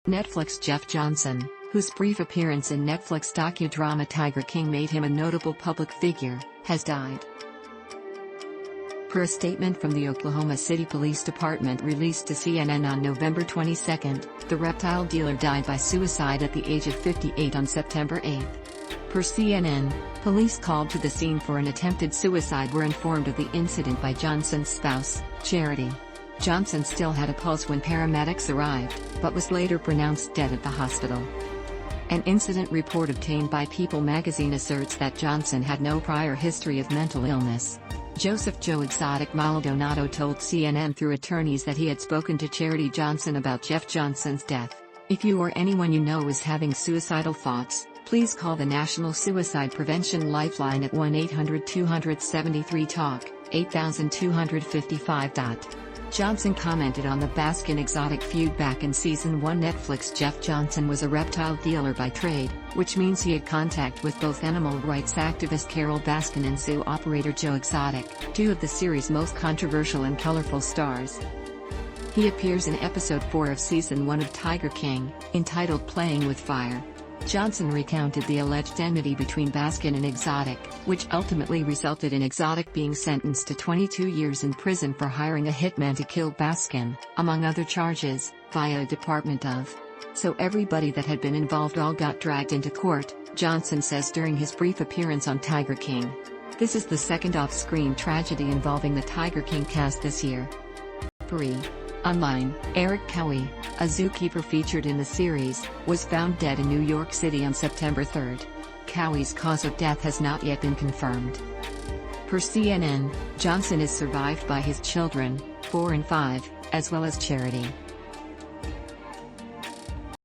NetflixJeff Johnson, whose brief appearance in Netflix docudrama Tiger King made him a notable public figure, has died. Per a statement from the Oklahoma City Police Department released to CNN on November 22, the reptile dealer died by suicide at the age of 58 on September 8. Per CNN, police called to the scene for an attempted suicide were informed of the incident by Johnson's spouse, Charity. Johnson still had a pulse when paramedics arrived, but was later pronounced dead at the hospital. An incident report obtained by People magazine asserts that Johnson had no prior history of mental illness. Joseph Joe Exotic Maldonado told CNN through attorneys that he had spoken to Charity Johnson about Jeff Johnson's death. If you or anyone you know is having suicidal thoughts, please call the National Suicide Prevention Lifeline at 1-800-273-TALK, 8255. Johnson commented on the Baskin-Exotic feud back in Season 1. NetflixJeff Johnson was a reptile dealer by trade, which means he had contact with both animal rights activist Carole Baskin and zoo operator Joe Exotic, two of the series' most controversial and colorful stars. He appears in Episode 4 of Season 1 of Tiger King, entitled Playing with Fire. Johnson recounted the alleged enmity between Baskin and Exotic, which ultimately resulted in Exotic being sentenced to 22 years in prison for hiring a hitman to kill Baskin, among other charges, via a Department of. So everybody that had been involved all got dragged into court, Johnson says during his brief appearance on Tiger King. This is the second off-screen tragedy involving the Tiger King cast this year. 3. Online, Erik Cowie, a zookeeper featured in the series, was found dead in New York City on September 3. Cowie's cause of death has not yet been confirmed. Per CNN, Johnson is survived by his children, 4 and 5, as well as Charity.